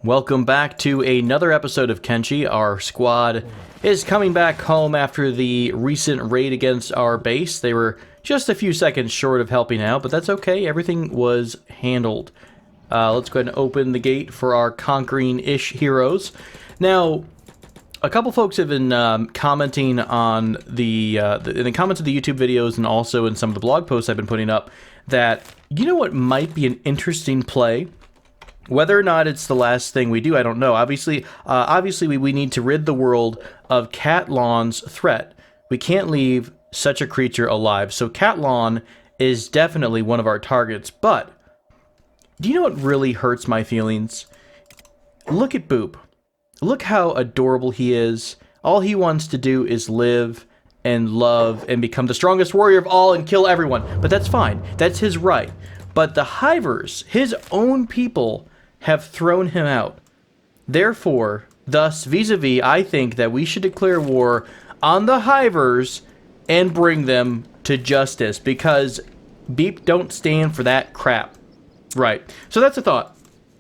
Welcome back to another episode of Kenshi. Our squad is coming back home after the recent raid against our base. They were just a few seconds short of helping out, but that's okay. Everything was handled. Let's go ahead and open the gate for our conquering-ish heroes. Now, a couple folks have been commenting on in the comments of the YouTube videos and also in some of the blog posts I've been putting up that, you know what might be an interesting play? Whether or not it's the last thing we do, I don't know. Obviously, we need to rid the world of Catlawn's threat. We can't leave such a creature alive. So Catlawn is definitely one of our targets. But do you know what really hurts my feelings? Look at Boop. Look how adorable he is. All he wants to do is live and love and become the strongest warrior of all and kill everyone. But that's fine. That's his right. But the Hivers, his own people, have thrown him out. Therefore, thus, vis-a-vis, I think that we should declare war on the Hivers and bring them to justice, because Beep don't stand for that crap. Right. So that's a thought.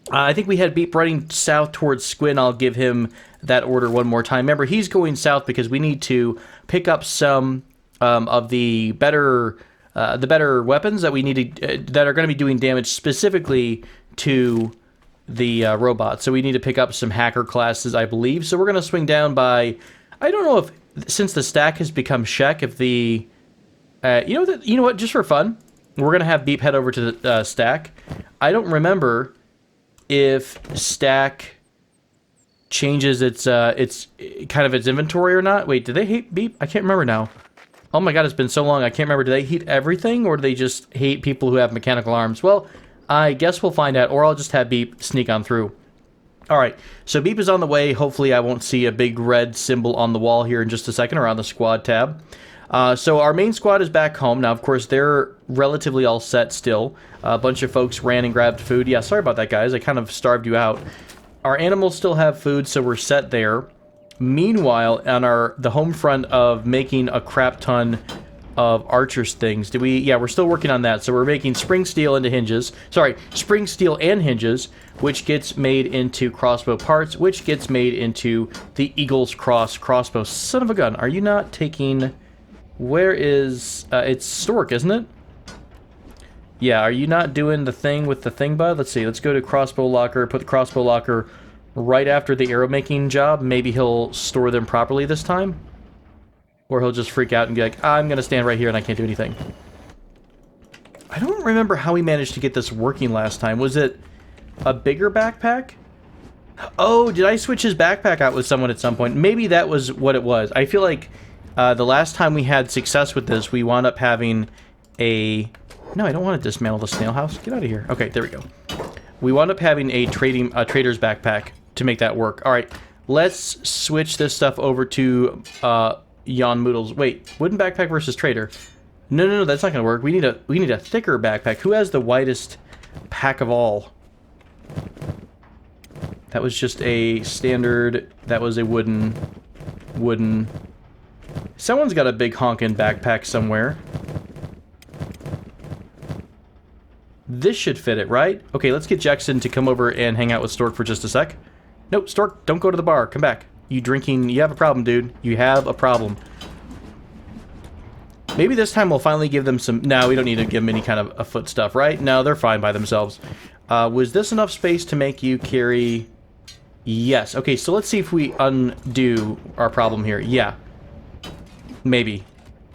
I think we had Beep running south towards Squin. I'll give him that order one more time. Remember, he's going south because we need to pick up some of the better weapons that we need to, that are going to be doing damage specifically to the robots. So we need to pick up some hacker classes, I believe. So we're going to swing down by, I don't know if, since the stack has become Shek, if the, you know what, just for fun, we're going to have Beep head over to the stack. I don't remember if stack changes its kind of its inventory or not. Wait, do they hate Beep? I can't remember now. Oh my god, it's been so long, I can't remember. Do they hate everything, or do they just hate people who have mechanical arms? Well, I guess we'll find out, or I'll just have Beep sneak on through. Alright, so Beep is on the way. Hopefully I won't see a big red symbol on the wall here in just a second, or on the squad tab. So our main squad is back home. Now, of course, they're relatively all set still. A bunch of folks ran and grabbed food. Yeah, sorry about that, guys. I kind of starved you out. Our animals still have food, so we're set there. Meanwhile, on the home front of making a crap ton of archers things, yeah, we're still working on that. So we're making spring steel into hinges. Sorry, spring steel and hinges, which gets made into crossbow parts, which gets made into the Eagle's Cross crossbow. Son of a gun, are you not taking... Where is... it's Stork, isn't it? Yeah, are you not doing the thing with the thing, bud? Let's see, let's go to crossbow locker, put the crossbow locker right after the arrow making job. Maybe he'll store them properly this time. Or he'll just freak out and be like, I'm going to stand right here and I can't do anything. I don't remember how we managed to get this working last time. Was it a bigger backpack? Oh, did I switch his backpack out with someone at some point? Maybe that was what it was. I feel like the last time we had success with this, we wound up having a... No, I don't want to dismantle the snail house. Get out of here. Okay, there we go. We wound up having a trader's backpack to make that work. All right, let's switch this stuff over to... Jan Moodles. Wait, wooden backpack versus trader. No, that's not gonna work. We need a thicker backpack. Who has the widest pack of all? That was just a standard. That was a wooden. Someone's got a big honkin' backpack somewhere. This should fit it, right? Okay, let's get Jackson to come over and hang out with Stork for just a sec. Nope, Stork, don't go to the bar. Come back. You drinking... You have a problem, dude. You have a problem. Maybe this time we'll finally give them some... No, we don't need to give them any kind of a foot stuff, right? No, they're fine by themselves. Was this enough space to make you carry... Yes. Okay, so let's see if we undo our problem here. Yeah. Maybe.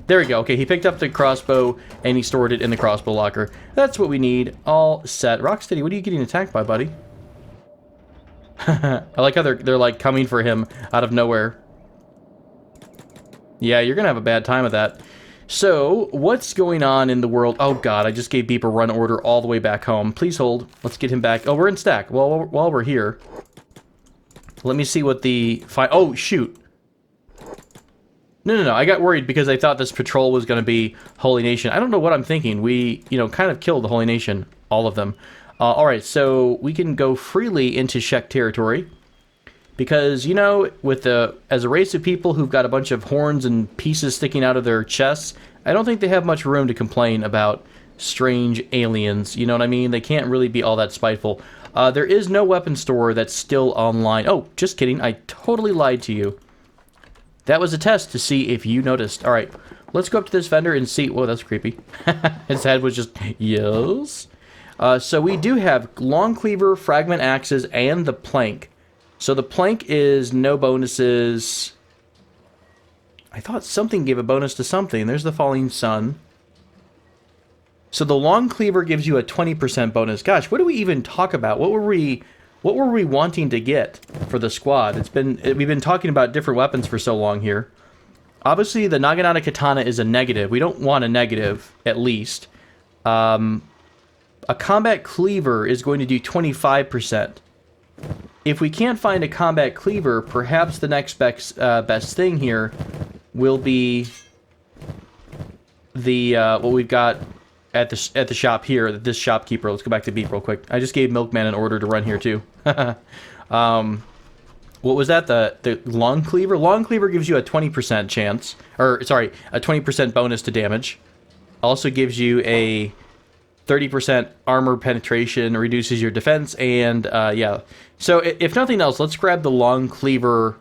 There we go. Okay, he picked up the crossbow and he stored it in the crossbow locker. That's what we need. All set. Rocksteady, what are you getting attacked by, buddy? I like how they're like coming for him out of nowhere. Yeah, you're gonna have a bad time of that. So, what's going on in the world? Oh god, I just gave Beep a run order all the way back home. Please hold. Let's get him back. Oh, we're in stack. Well, while we're here, let me see what the... Oh, shoot. No. I got worried because I thought this patrol was going to be Holy Nation. I don't know what I'm thinking. We, kind of killed the Holy Nation. All of them. Alright, so we can go freely into Shek territory. Because, as a race of people who've got a bunch of horns and pieces sticking out of their chests, I don't think they have much room to complain about strange aliens. You know what I mean? They can't really be all that spiteful. There is no weapon store that's still online. Oh, just kidding. I totally lied to you. That was a test to see if you noticed. All right, let's go up to this vendor and see. Whoa, that's creepy. His head was just, yes. So we do have long cleaver, fragment axes, and the plank. So the plank is no bonuses. I thought something gave a bonus to something. There's the falling sun. So the long cleaver gives you a 20% bonus. Gosh, what do we even talk about? What were we wanting to get for the squad? We've been talking about different weapons for so long here. Obviously, the Naginata Katana is a negative. We don't want a negative, at least. A combat cleaver is going to do 25%. If we can't find a combat cleaver, perhaps the next best thing here will be the what we've got at the shop here. This shopkeeper. Let's go back to beef real quick. I just gave Milkman an order to run here too. What was that? The long cleaver. Long cleaver gives you a 20% chance, or sorry, a 20% bonus to damage. Also gives you a 30% armor penetration, reduces your defense, and yeah. So if nothing else, let's grab the long cleaver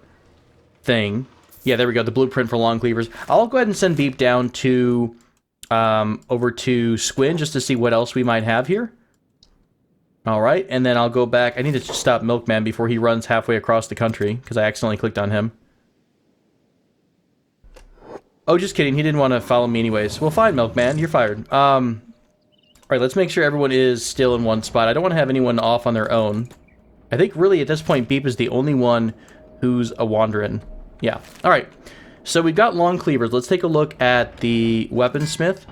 thing. Yeah, there we go, the blueprint for long cleavers. I'll go ahead and send Beep down to over to Squin just to see what else we might have here. All right, and then I'll go back. I need to stop Milkman before he runs halfway across the country because I accidentally clicked on him. Oh, just kidding. He didn't want to follow me anyways. Well, fine, Milkman. You're fired. All right, let's make sure everyone is still in one spot. I don't want to have anyone off on their own. I think really at this point, Beep is the only one who's a wanderin'. Yeah. All right. So we've got long cleavers. Let's take a look at the weaponsmith.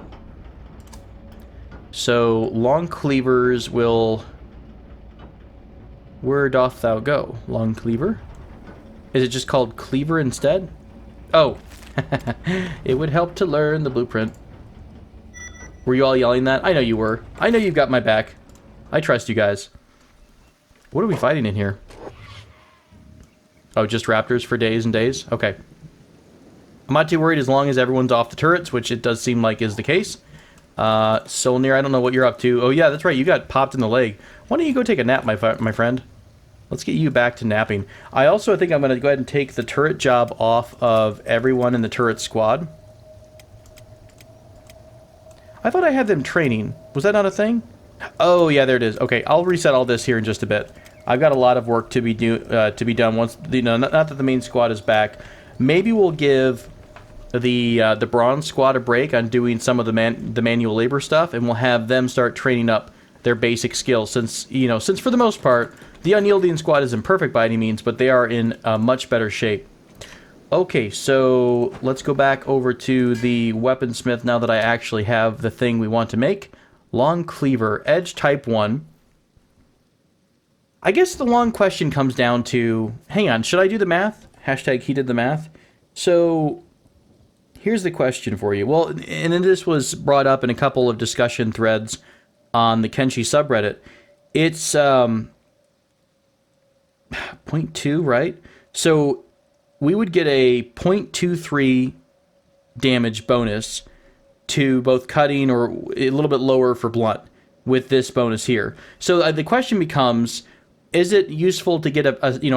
So long cleavers will... Where doth thou go? Long cleaver? Is it just called cleaver instead? Oh. It would help to learn the blueprint. Were you all yelling that? I know you were. I know you've got my back. I trust you guys. What are we fighting in here? Oh, just raptors for days and days? Okay. I'm not too worried as long as everyone's off the turrets, which it does seem like is the case. Solnir, I don't know what you're up to. Oh yeah, that's right, you got popped in the leg. Why don't you go take a nap, my friend? Let's get you back to napping. I also think I'm going to go ahead and take the turret job off of everyone in the turret squad. I thought I had them training. Was that not a thing? Oh yeah, there it is. Okay, I'll reset all this here in just a bit. I've got a lot of work to be done once, you know, not that the main squad is back. Maybe we'll give the bronze squad a break on doing some of the manual labor stuff, and we'll have them start training up their basic skills. Since for the most part, the unyielding squad isn't perfect by any means, but they are in much better shape. Okay, so let's go back over to the weaponsmith now that I actually have the thing we want to make. Long cleaver, edge type 1. I guess the long question comes down to, hang on, should I do the math? Hashtag he did the math. So here's the question for you. Well, and then this was brought up in a couple of discussion threads on the Kenshi subreddit. It's 0.2, right? So we would get a 0.23 damage bonus to both cutting or a little bit lower for blunt with this bonus here. So the question becomes, is it useful to get do you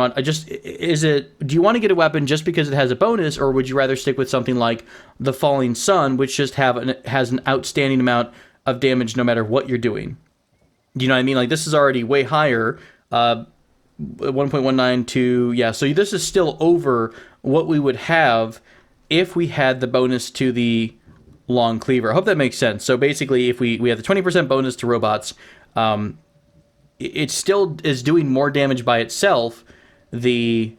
want to get a weapon just because it has a bonus, or would you rather stick with something like the Falling Sun, which just has an outstanding amount of damage no matter what you're doing? You know what I mean? Like, this is already way higher, 1.192, yeah, so this is still over what we would have if we had the bonus to the long cleaver. I hope that makes sense. So basically, if we have the 20% bonus to robots, it still is doing more damage by itself, the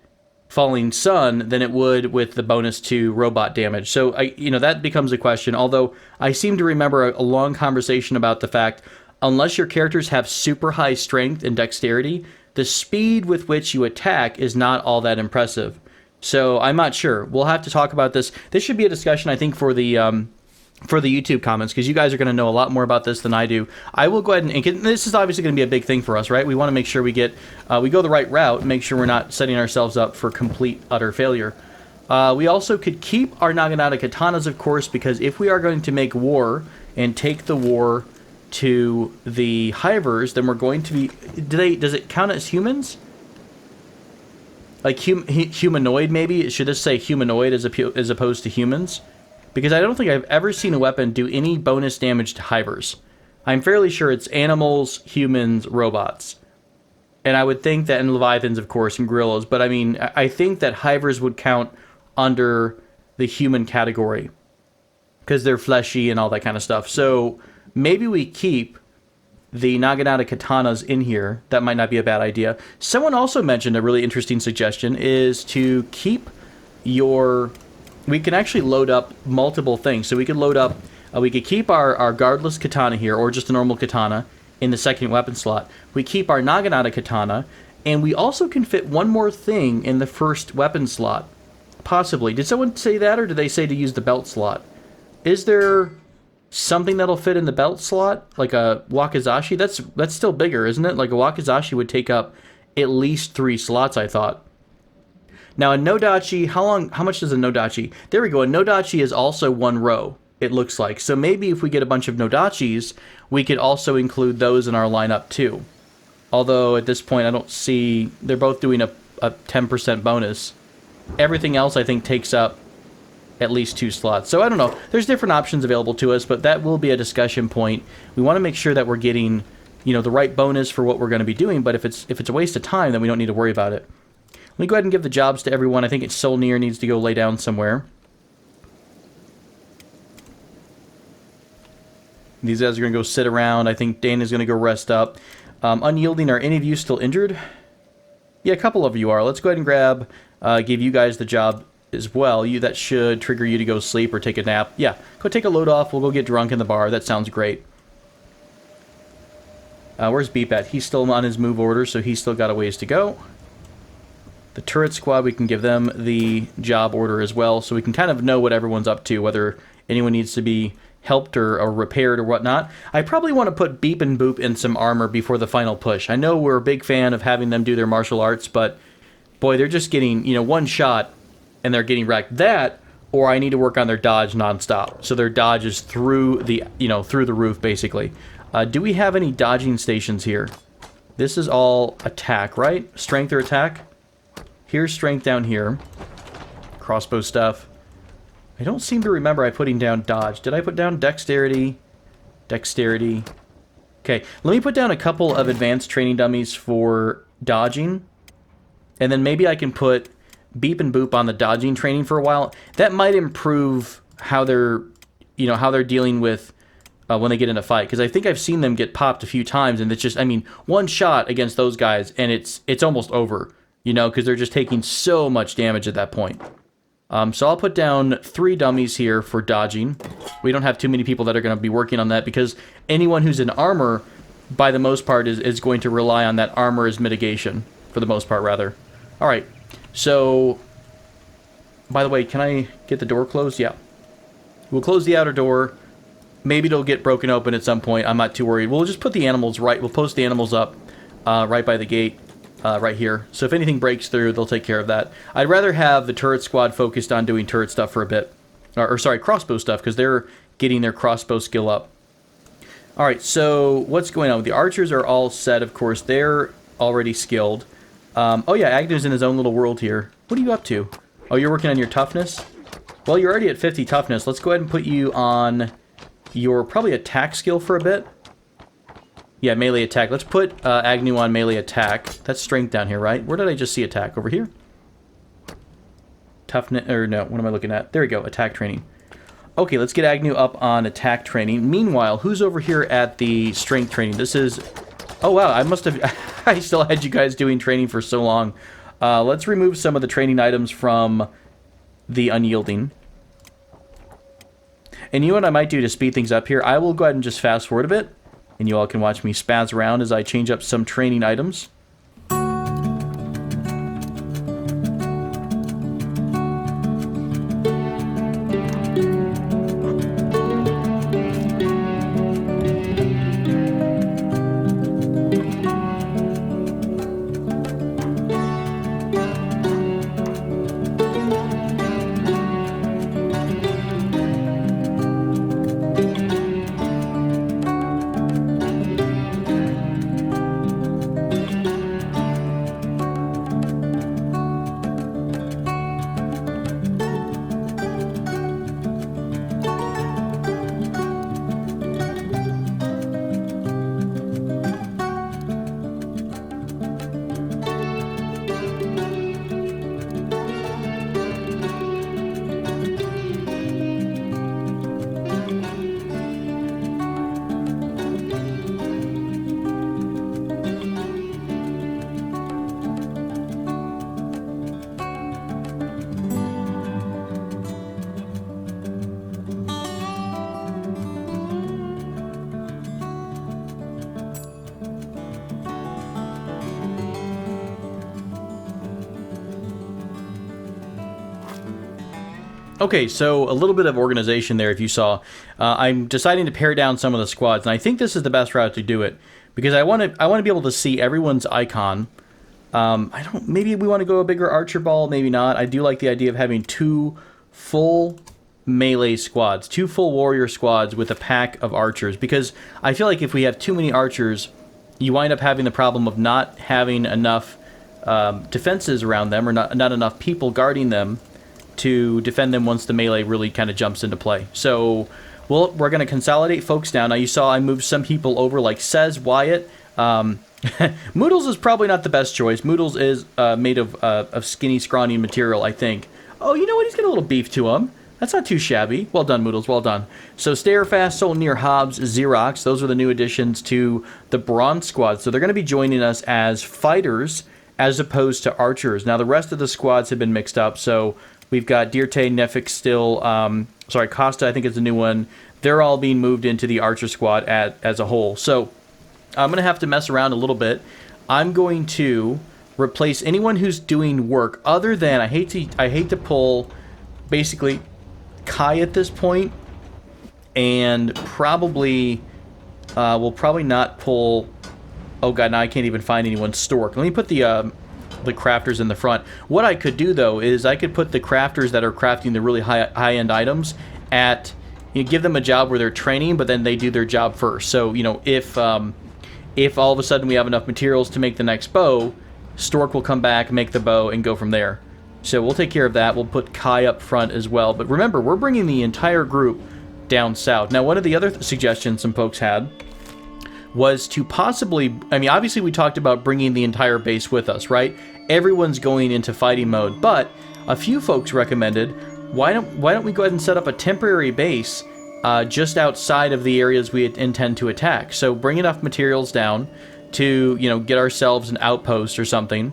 Falling Sun, than it would with the bonus to robot damage. So that becomes a question, although I seem to remember a long conversation about the fact, unless your characters have super high strength and dexterity, the speed with which you attack is not all that impressive. So I'm not sure. We'll have to talk about this. This should be a discussion, I think, for the YouTube comments, because you guys are going to know a lot more about this than I do. I will go ahead and this is obviously going to be a big thing for us, right? We want to make sure we go the right route, make sure we're not setting ourselves up for complete, utter failure. We also could keep our Naginata Katanas, of course, because if we are going to make war and take the war to the hivers, then we're going to be... Does it count as humans? Like humanoid, maybe? Should this say humanoid as opposed to humans? Because I don't think I've ever seen a weapon do any bonus damage to hivers. I'm fairly sure it's animals, humans, robots. And I would think that in Leviathans, of course, and gorillas. But I mean, I think that hivers would count under the human category. Because they're fleshy and all that kind of stuff. So maybe we keep the Naginata katanas in here. That might not be a bad idea. Someone also mentioned a really interesting suggestion is to keep your... We can actually load up multiple things. So we could load up... we could keep our guardless katana here, or just a normal katana, in the second weapon slot. We keep our Naginata katana, and we also can fit one more thing in the first weapon slot. Possibly. Did someone say that, or did they say to use the belt slot? Is there something that'll fit in the belt slot? Like a wakizashi? That's still bigger, isn't it? Like a wakizashi would take up at least 3 slots, I thought. Now a nodachi, how much does a nodachi? There we go, a nodachi is also 1 row, it looks like. So maybe if we get a bunch of nodachis, we could also include those in our lineup too. Although at this point I don't see, they're both doing a 10% bonus. Everything else I think takes up at least 2 slots. So I don't know. There's different options available to us, but that will be a discussion point. We want to make sure that we're getting, you know, the right bonus for what we're going to be doing, but if it's a waste of time, then we don't need to worry about it. Let me go ahead and give the jobs to everyone. I think it's Solnir needs to go lay down somewhere. These guys are going to go sit around. I think Dana's going to go rest up. Unyielding, are any of you still injured? Yeah, a couple of you are. Let's go ahead and grab, give you guys the job as well. That should trigger you to go sleep or take a nap. Yeah, go take a load off. We'll go get drunk in the bar. That sounds great. Where's Beep at? He's still on his move order, so he's still got a ways to go. The turret squad, we can give them the job order as well, so we can kind of know what everyone's up to, whether anyone needs to be helped or repaired or whatnot. I probably want to put Beep and Boop in some armor before the final push. I know we're a big fan of having them do their martial arts, but boy, they're just getting, one shot and they're getting wrecked. That, or I need to work on their dodge nonstop. So their dodge is through the, through the roof, basically. Do we have any dodging stations here? This is all attack, right? Strength or attack? Here's strength down here. Crossbow stuff. I don't seem to remember I putting down dodge. Did I put down dexterity? Dexterity. Okay, let me put down a couple of advanced training dummies for dodging. And then maybe I can put Beep and Boop on the dodging training for a while. That might improve how they're, how they're dealing with when they get in a fight. Because I think I've seen them get popped a few times, and it's just, one shot against those guys, and it's almost over. Because they're just taking so much damage at that point. So I'll put down 3 dummies here for dodging. We don't have too many people that are going to be working on that, because anyone who's in armor, by the most part, is going to rely on that armor as mitigation. For the most part, rather. Alright, so... By the way, can I get the door closed? Yeah. We'll close the outer door. Maybe it'll get broken open at some point. I'm not too worried. We'll just put the animals right... We'll post the animals up right by the gate. Right here. So if anything breaks through, they'll take care of that. I'd rather have the turret squad focused on doing turret stuff for a bit. Or sorry, crossbow stuff, because they're getting their crossbow skill up. Alright, so what's going on? The archers are all set, of course. They're already skilled. Oh yeah, Agnew's in his own little world here. What are you up to? Oh, you're working on your toughness? Well, you're already at 50 toughness. Let's go ahead and put you on your probably attack skill for a bit. Yeah, melee attack. Let's put Agnew on melee attack. That's strength down here, right? Where did I just see attack? Over here? Toughness, or no, what am I looking at? There we go, attack training. Okay, let's get Agnew up on attack training. Meanwhile, who's over here at the strength training? This is... Oh, wow, I must have... I still had you guys doing training for so long. Let's remove some of the training items from the unyielding. And you know what I might do to speed things up here? I will go ahead and just fast forward a bit. And you all can watch me spaz around as I change up some training items. Okay, so a little bit of organization there, if you saw. I'm deciding to pare down some of the squads, and I think this is the best route to do it because I want to be able to see everyone's icon. Maybe we want to go a bigger archer ball, maybe not. I do like the idea of having 2 full melee squads, 2 full warrior squads with a pack of archers, because I feel like if we have too many archers, you wind up having the problem of not having enough defenses around them, or not enough people guarding them to defend them once the melee really kind of jumps into play. So we're going to consolidate folks down. Now you saw I moved some people over, like Says Wyatt. Moodles is probably not the best choice. Moodles is made of skinny, scrawny material, I think. Oh, you know what? He's got a little beef to him. That's not too shabby. Well done, Moodles. Well done. So Stayerfast, Solnir, Hobbs, Xerox. Those are the new additions to the Bronze Squad. So they're going to be joining us as fighters as opposed to archers. Now the rest of the squads have been mixed up. So we've got Dirte, Nefik still. Costa, I think, is the new one. They're all being moved into the archer squad as a whole. So I'm going to have to mess around a little bit. I'm going to replace anyone who's doing work other than, I hate to pull basically Kai at this point, and probably we'll probably not pull, oh god, now I can't even find anyone. Stork. Let me put the crafters in the front. What I could do though is I could put the crafters that are crafting the really high-end items at, give them a job where they're training, but then they do their job first. So, if all of a sudden we have enough materials to make the next bow, Stork will come back, make the bow, and go from there. So we'll take care of that. We'll put Kai up front as well. But remember, we're bringing the entire group down south. Now, one of the other suggestions some folks had was to possibly, obviously we talked about bringing the entire base with us, right? Everyone's going into fighting mode, but a few folks recommended, why don't we go ahead and set up a temporary base just outside of the areas we intend to attack. So bring enough materials down to, get ourselves an outpost or something,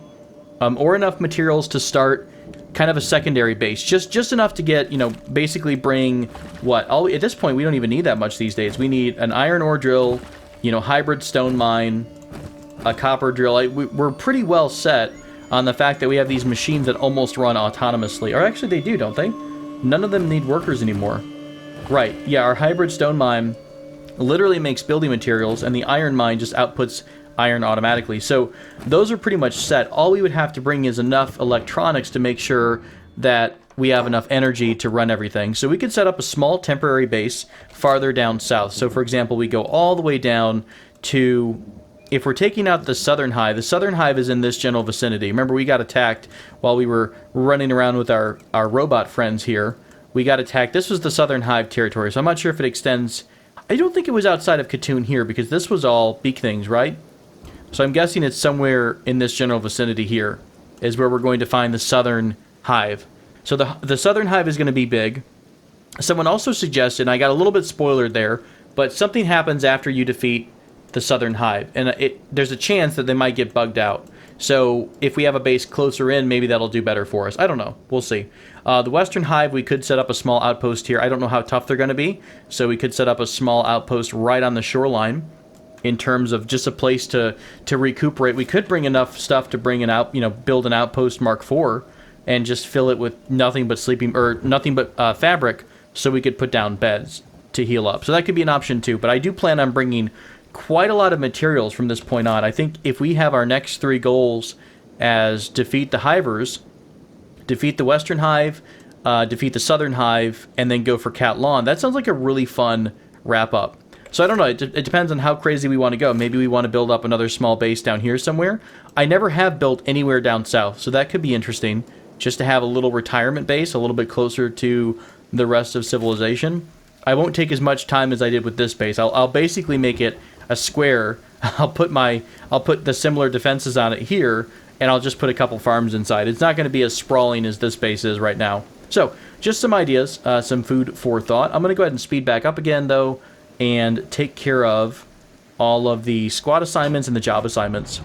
or enough materials to start kind of a secondary base, just enough to get, basically bring what? At this point, we don't even need that much these days. We need an iron ore drill, hybrid stone mine, a copper drill. We're pretty well set on the fact that we have these machines that almost run autonomously. Or actually, they do, don't they? None of them need workers anymore. Right, yeah, our hybrid stone mine literally makes building materials, and the iron mine just outputs iron automatically. So those are pretty much set. All we would have to bring is enough electronics to make sure that we have enough energy to run everything. So we could set up a small temporary base farther down south. So for example, we go all the way down to, if we're taking out the southern hive is in this general vicinity. Remember, we got attacked while we were running around with our robot friends here. We got attacked. This was the southern hive territory, so I'm not sure if it extends. I don't think it was outside of Katoon here, because this was all beak things, right? So I'm guessing it's somewhere in this general vicinity here is where we're going to find the southern hive. So the southern hive is going to be big. Someone also suggested, and I got a little bit spoilered there, but something happens after you defeat the southern hive, and there's a chance that they might get bugged out. So if we have a base closer in, maybe that'll do better for us. I don't know. We'll see. The western hive, we could set up a small outpost here. I don't know how tough they're going to be, so we could set up a small outpost right on the shoreline in terms of just a place to recuperate. We could bring enough stuff to bring build an outpost Mark IV and just fill it with nothing but fabric, so we could put down beds to heal up. So that could be an option too, but I do plan on bringing quite a lot of materials from this point on. I think if we have our next 3 goals as defeat the hivers, defeat the western hive, defeat the southern hive, and then go for Cat Lawn, that sounds like a really fun wrap-up. So I don't know, it depends on how crazy we want to go. Maybe we want to build up another small base down here somewhere. I never have built anywhere down south, so that could be interesting, just to have a little retirement base, a little bit closer to the rest of civilization. I won't take as much time as I did with this base. I'll basically make it a square. I'll put the similar defenses on it here, and I'll just put a couple farms inside. It's not going to be as sprawling as this base is right now. So, just some ideas, some food for thought. I'm going to go ahead and speed back up again, though, and take care of all of the squad assignments and the job assignments.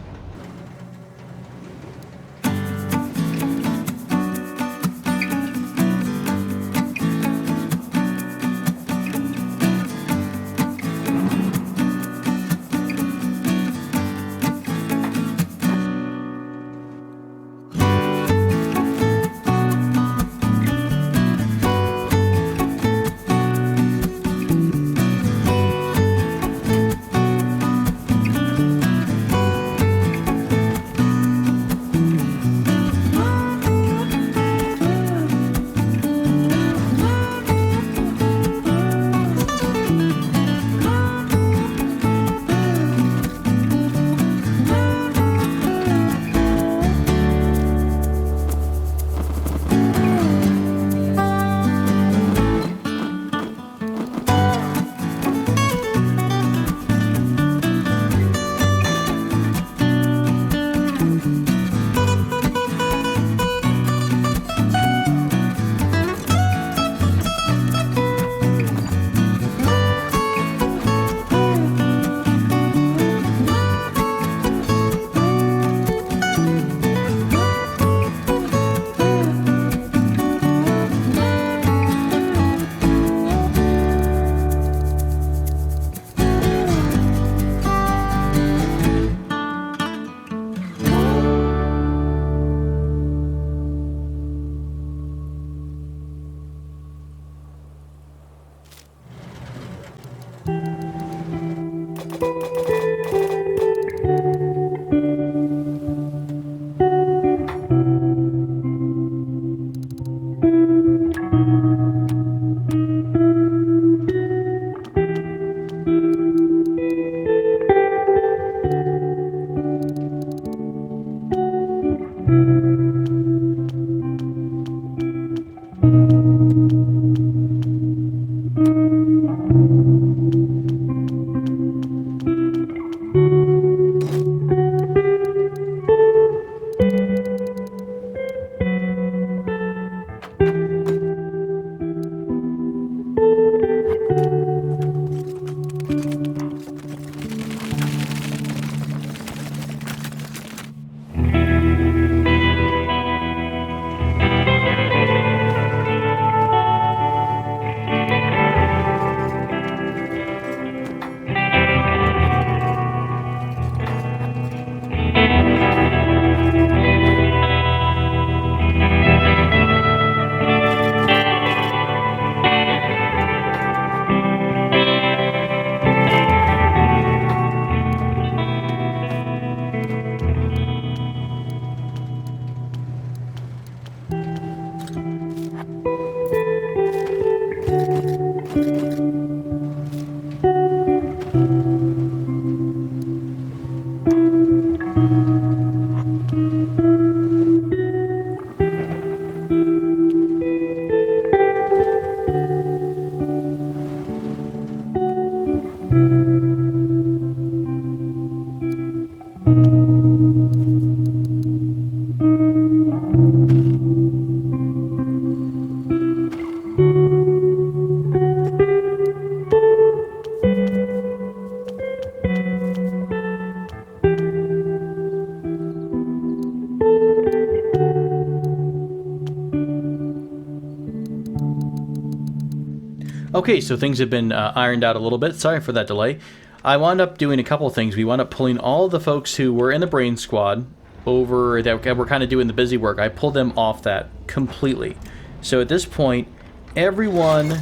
Okay, so things have been ironed out a little bit. Sorry for that delay. I wound up doing a couple of things. We wound up pulling all the folks who were in the brain squad over that were kind of doing the busy work. I pulled them off that completely. So at this point, everyone...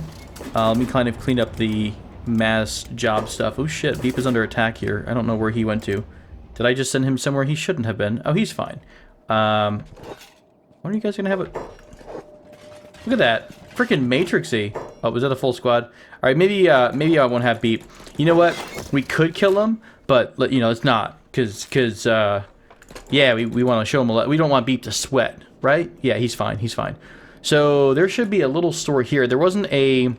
let me kind of clean up the mass job stuff. Oh shit, Beep is under attack here. I don't know where he went to. Did I just send him somewhere he shouldn't have been? Oh, he's fine. When are you guys gonna have it? Look at that. Freaking Matrixy. Oh, was that a full squad? Alright, maybe I won't have Beep. You know what? We could kill him, but, you know, it's not. Because, yeah, we want to show him a lot. We don't want Beep to sweat, right? Yeah, he's fine. He's fine. So, there should be a little store here. There wasn't a...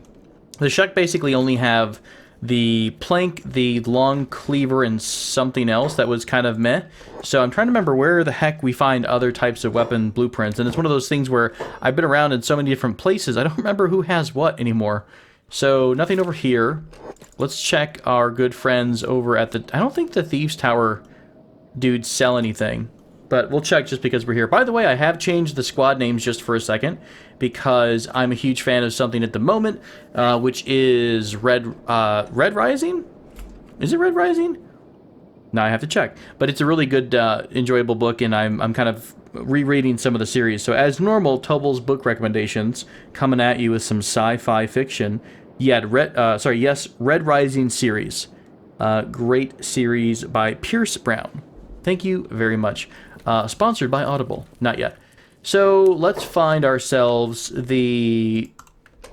The Shek basically only have the plank, the long cleaver, and something else that was kind of meh. So I'm trying to remember where the heck we find other types of weapon blueprints. And it's one of those things where I've been around in so many different places, I don't remember who has what anymore. So nothing over here. Let's check our good friends over at the... I don't think the Thieves Tower dudes sell anything. But we'll check just because we're here. By the way, I have changed the squad names just for a second because I'm a huge fan of something at the moment, which is Red Rising? Is it Red Rising? No, I have to check. But it's a really good, enjoyable book, and I'm kind of rereading some of the series. So as normal, Tobel's book recommendations coming at you with some sci-fi fiction. Yeah, Red Rising series. Great series by Pierce Brown. Thank you very much. Sponsored by Audible. Not yet. So, let's find ourselves the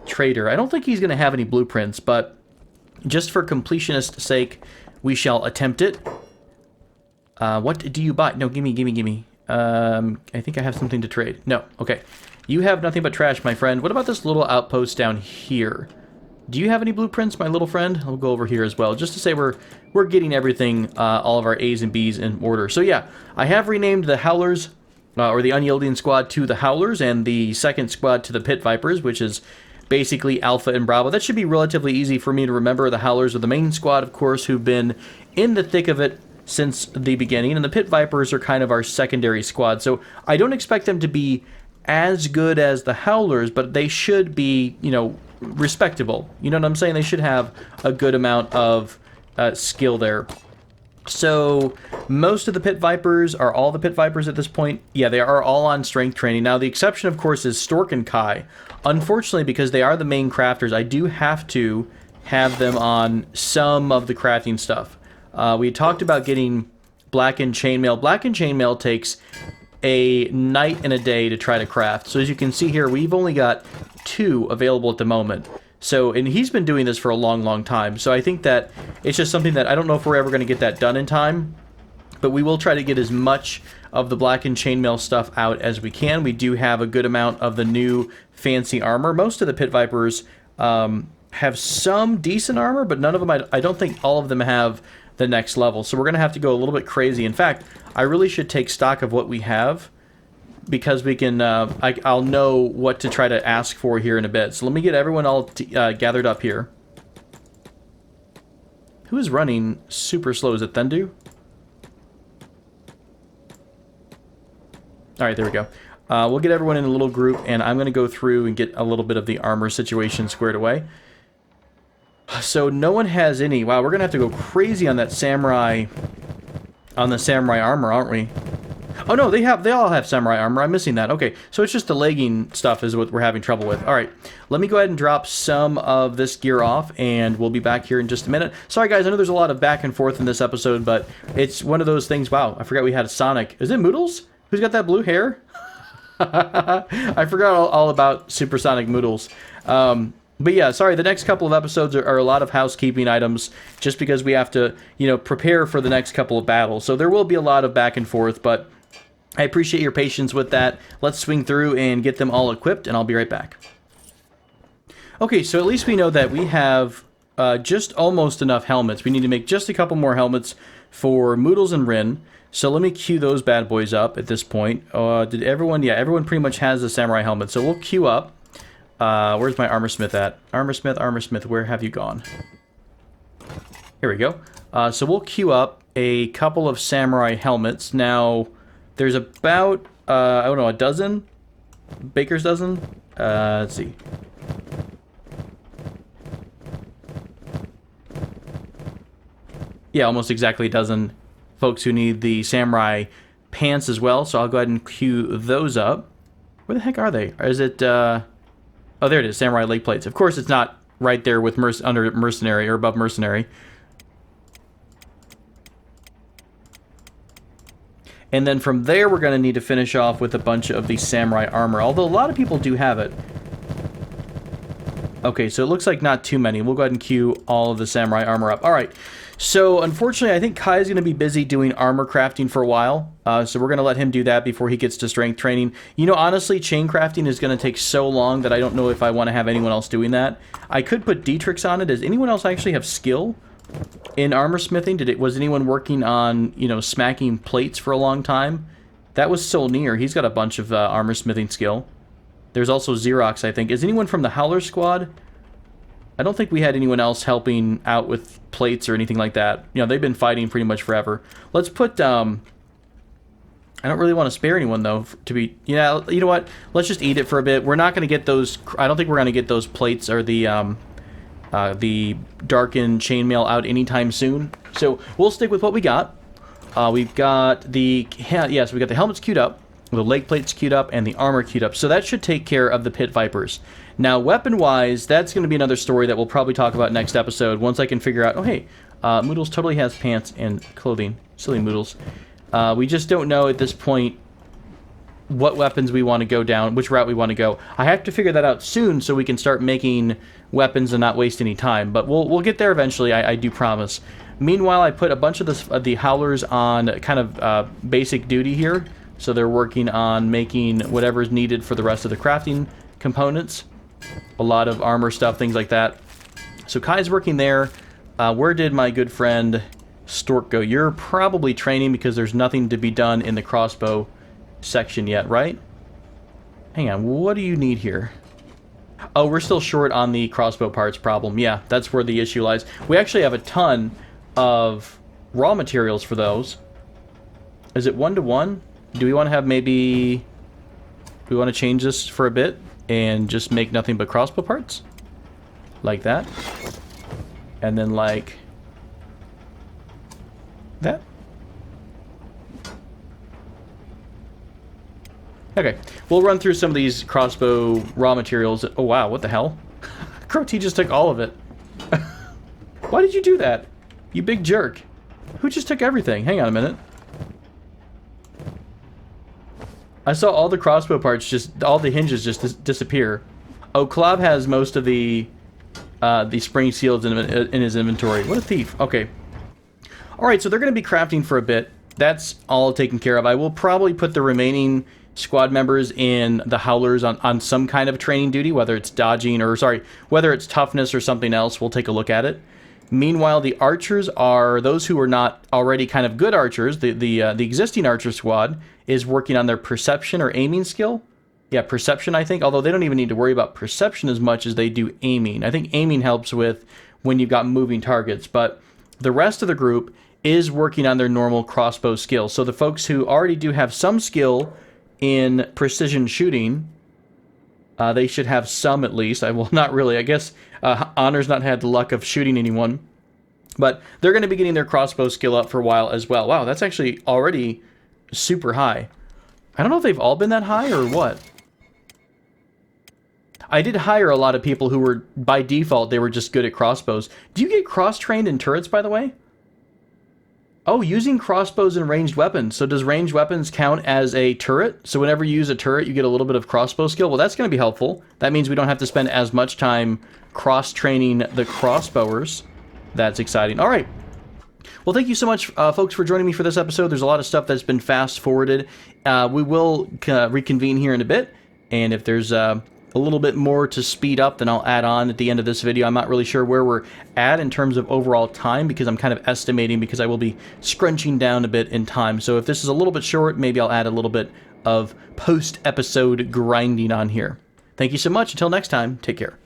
trader. I don't think he's going to have any blueprints, but just for completionist's sake, we shall attempt it. What do you buy? No, gimme. I think I have something to trade. No, okay. You have nothing but trash, my friend. What about this little outpost down here? Do you have any blueprints, my little friend? I'll go over here as well, just to say we're getting everything, all of our A's and B's in order. So yeah, I have renamed the Howlers, or the Unyielding Squad to the Howlers, and the second squad to the Pit Vipers, which is basically Alpha and Bravo. That should be relatively easy for me to remember. The Howlers are the main squad, of course, who've been in the thick of it since the beginning, and the Pit Vipers are kind of our secondary squad. So I don't expect them to be as good as the Howlers, but they should be, you know, respectable. You know what I'm saying? They should have a good amount of skill there. So most of the Pit Vipers are all the Pit Vipers at this point. Yeah, they are all on strength training. Now the exception, of course, is Stork and Kai. Unfortunately, because they are the main crafters, I do have to have them on some of the crafting stuff. We talked about getting Blackened Chainmail. Blackened Chainmail takes a night and a day to try to craft. So as you can see here, we've only got 2 available at the moment. So, and he's been doing this for a long time. So I think that it's just something that I don't know if we're ever going to get that done in time. But we will try to get as much of the Blackened Chainmail stuff out as we can. We do have a good amount of the new fancy armor. Most of the Pit Vipers have some decent armor, but none of them, I don't think all of them have the next level. So we're going to have to go a little bit crazy. In fact, I really should take stock of what we have, because we can, I'll know what to try to ask for here in a bit. So let me get everyone all gathered up here. Who is running super slow? Is it Thendu? Alright, there we go. We'll get everyone in a little group, and I'm going to go through and get a little bit of the armor situation squared away. So no one has any. Wow, we're going to have to go crazy on that samurai, on the samurai armor, aren't we? Oh no, they all have samurai armor. I'm missing that. Okay, so it's just the legging stuff is what we're having trouble with. All right, let me go ahead and drop some of this gear off, and we'll be back here in just a minute. Sorry guys, I know there's a lot of back and forth in this episode, but it's one of those things. Wow, I forgot we had a Sonic. Is it Moodles? Who's got that blue hair? I forgot all about Supersonic Moodles. But yeah, sorry, the next couple of episodes are a lot of housekeeping items, just because we have to, you know, prepare for the next couple of battles. So there will be a lot of back and forth, but I appreciate your patience with that. Let's swing through and get them all equipped, and I'll be right back. Okay, so at least we know that we have just almost enough helmets. We need to make just a couple more helmets for Moodles and Rin. So let me queue those bad boys up at this point. Did everyone? Yeah, everyone pretty much has a samurai helmet. So we'll queue up. Where's my armor smith at? Armor smith, where have you gone? Here we go. So we'll queue up a couple of samurai helmets. Now, there's about, I don't know, a dozen? Baker's dozen? Let's see. Yeah, almost exactly a dozen folks who need the samurai pants as well, so I'll go ahead and queue those up. Where the heck are they? Or is it, oh, there it is, samurai leg plates. Of course, it's not right there with under mercenary or above mercenary. And then from there, we're going to need to finish off with a bunch of the samurai armor, although a lot of people do have it. Okay, so it looks like not too many. We'll go ahead and queue all of the samurai armor up. All right, so unfortunately, I think Kai is going to be busy doing armor crafting for a while, so we're going to let him do that before he gets to strength training. You know, honestly, chain crafting is going to take so long that I don't know if I want to have anyone else doing that. I could put Dietrich's on it. Does anyone else actually have skill in armor smithing? Was anyone working on, you know, smacking plates for a long time? That was Solnir. He's got a bunch of armor smithing skill. There's also Xerox, I think. Is anyone from the Howler squad? I don't think we had anyone else helping out with plates or anything like that. You know, they've been fighting pretty much forever. Let's put, I don't really want to spare anyone, though, to be... Yeah, you know what? Let's just eat it for a bit. We're not going to get those... I don't think we're going to get those plates or the darkened chainmail out anytime soon. So we'll stick with what we got. We've got the... Yes, we got the helmets queued up, the leg plates queued up, and the armor queued up. So that should take care of the Pit Vipers. Now, weapon-wise, that's going to be another story that we'll probably talk about next episode once I can figure out... Oh, hey, Moodles totally has pants and clothing. Silly Moodles. We just don't know at this point what weapons we want to go down, which route we want to go. I have to figure that out soon so we can start making weapons and not waste any time. But we'll get there eventually, I do promise. Meanwhile, I put a bunch of the Howlers on kind of basic duty here. So they're working on making whatever's needed for the rest of the crafting components. A lot of armor stuff, things like that. So Kai's working there. Where did my good friend Stork go? You're probably training because there's nothing to be done in the crossbow section yet, right? Hang on, what do you need here? Oh, we're still short on the crossbow parts problem. Yeah, that's where the issue lies. We actually have a ton of raw materials for those. Is it 1-to-1? Do we want to have maybe... Do we want to change this for a bit and just make nothing but crossbow parts? Like that. And then like... that. Okay, we'll run through some of these crossbow raw materials. Oh wow, what the hell? Crotty just took all of it. Why did you do that? You big jerk. Who just took everything? Hang on a minute. I saw all the crossbow parts, all the hinges just disappear. Oh, Klob has most of the spring seals in his inventory. What a thief. Okay. Alright, so they're going to be crafting for a bit. That's all taken care of. I will probably put the remaining squad members in the Howlers on some kind of training duty, whether it's dodging or, sorry, whether it's toughness or something else. We'll take a look at it. Meanwhile, the archers are those who are not already kind of good archers. The existing archer squad is working on their perception or aiming skill. Yeah, perception, I think, although they don't even need to worry about perception as much as they do aiming. I think aiming helps with when you've got moving targets, but the rest of the group is working on their normal crossbow skill. So the folks who already do have some skill in precision shooting, they should have some at least. Well, not really. I guess Honor's not had the luck of shooting anyone. But they're going to be getting their crossbow skill up for a while as well. Wow, that's actually already super high. I don't know if they've all been that high or what. I did hire a lot of people who were, by default, they were just good at crossbows. Do you get cross-trained in turrets, by the way? Oh, using crossbows and ranged weapons. So does ranged weapons count as a turret? So whenever you use a turret, you get a little bit of crossbow skill? Well, that's going to be helpful. That means we don't have to spend as much time cross-training the crossbowers. That's exciting. All right. Well, thank you so much, folks, for joining me for this episode. There's a lot of stuff that's been fast-forwarded. We will reconvene here in a bit, and if there's a little bit more to speed up, then I'll add on at the end of this video. I'm not really sure where we're at in terms of overall time because I'm kind of estimating because I will be scrunching down a bit in time. So if this is a little bit short, maybe I'll add a little bit of post-episode grinding on here. Thank you so much. Until next time, take care.